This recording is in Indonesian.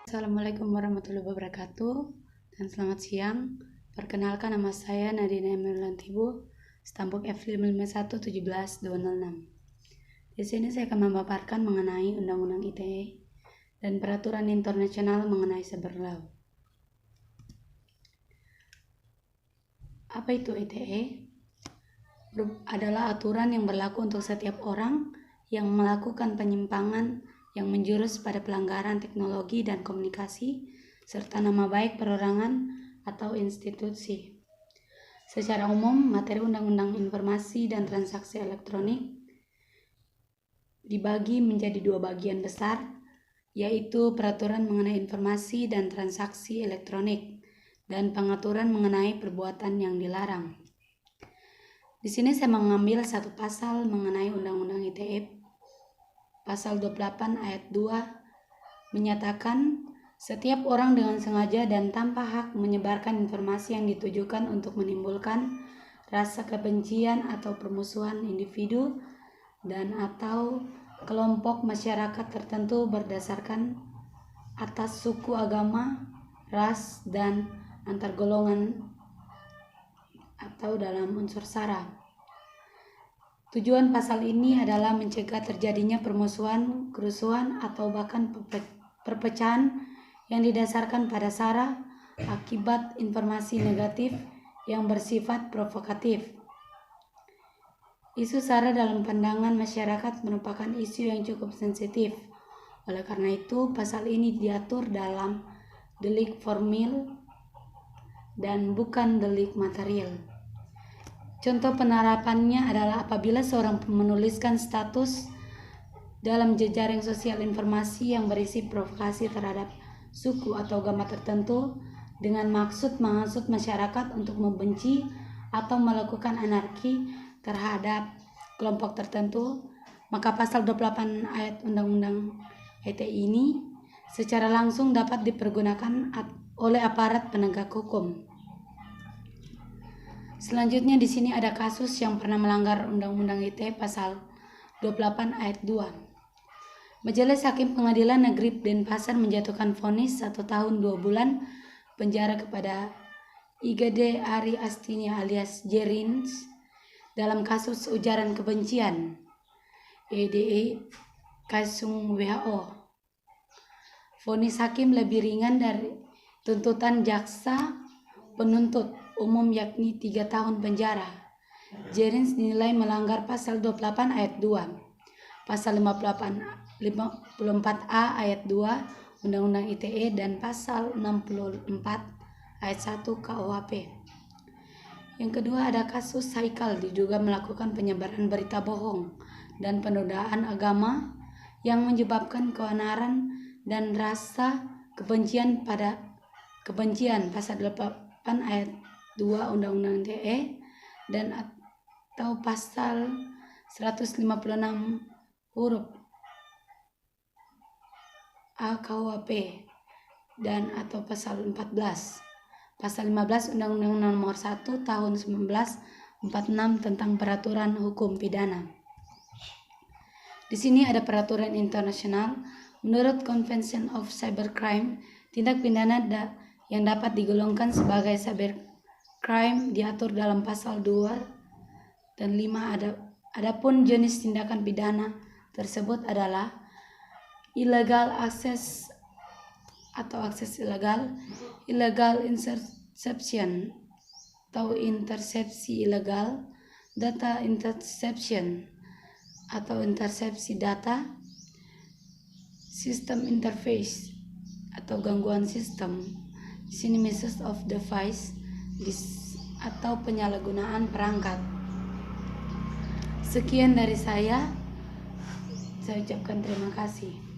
Assalamualaikum warahmatullahi wabarakatuh dan selamat siang. Perkenalkan, nama saya Nadina Emilantibu, Stambuk F55117-206. Di sini saya akan memaparkan mengenai Undang-Undang ITE dan Peraturan Internasional mengenai Cyber Law. Apa itu ITE? Adalah aturan yang berlaku untuk setiap orang yang melakukan penyimpangan yang menjurus pada pelanggaran teknologi dan komunikasi, serta nama baik perorangan atau institusi. Secara umum, materi Undang-Undang Informasi dan Transaksi Elektronik dibagi menjadi dua bagian besar, yaitu peraturan mengenai informasi dan transaksi elektronik dan pengaturan mengenai perbuatan yang dilarang. Di sini saya mengambil satu pasal mengenai Undang-Undang ITE. Pasal 28 ayat 2 menyatakan setiap orang dengan sengaja dan tanpa hak menyebarkan informasi yang ditujukan untuk menimbulkan rasa kebencian atau permusuhan individu dan atau kelompok masyarakat tertentu berdasarkan atas suku, agama, ras, dan antar golongan atau dalam unsur sara. Tujuan pasal ini adalah mencegah terjadinya permusuhan, kerusuhan, atau bahkan perpecahan yang didasarkan pada sara akibat informasi negatif yang bersifat provokatif. Isu sara dalam pandangan masyarakat merupakan isu yang cukup sensitif. Oleh karena itu, pasal ini diatur dalam delik formil dan bukan delik material. Contoh penerapannya adalah apabila seorang menuliskan status dalam jejaring sosial informasi yang berisi provokasi terhadap suku atau agama tertentu dengan maksud menghasut masyarakat untuk membenci atau melakukan anarki terhadap kelompok tertentu, maka pasal 28 ayat Undang-Undang ITE ini secara langsung dapat dipergunakan oleh aparat penegak hukum. Selanjutnya di sini ada kasus yang pernah melanggar Undang-Undang ITE pasal 28 ayat 2. Majelis Hakim Pengadilan Negeri Denpasar menjatuhkan vonis 1 tahun 2 bulan penjara kepada IGD Ari Astinia alias Jerins dalam kasus ujaran kebencian EDE Kasung WHO. Vonis hakim lebih ringan dari tuntutan jaksa penuntut umum yakni 3 tahun penjara. Jerins dinilai melanggar pasal 28 ayat 2, pasal 54A ayat 2 Undang-Undang ITE dan pasal 64 ayat 1 KUHP. Yang kedua ada kasus Haikal diduga melakukan penyebaran berita bohong dan penodaan agama yang menyebabkan keonaran dan rasa kebencian pasal 8 ayat 2 Undang-Undang ITE dan atau pasal 156 huruf A KUHP dan atau pasal 14. Pasal 15 Undang-Undang Nomor 1 Tahun 1946 tentang Peraturan Hukum Pidana. Di sini ada peraturan internasional. Menurut Convention of Cybercrime, tindak pidana yang dapat digolongkan sebagai cybercrime diatur dalam pasal 2 dan 5. Adapun jenis tindakan pidana tersebut adalah illegal access atau akses ilegal, illegal interception atau intersepsi ilegal, data interception atau intersepsi data, system interface atau gangguan sistem. Di sini misuse of device atau penyalahgunaan perangkat. Sekian dari saya ucapkan terima kasih.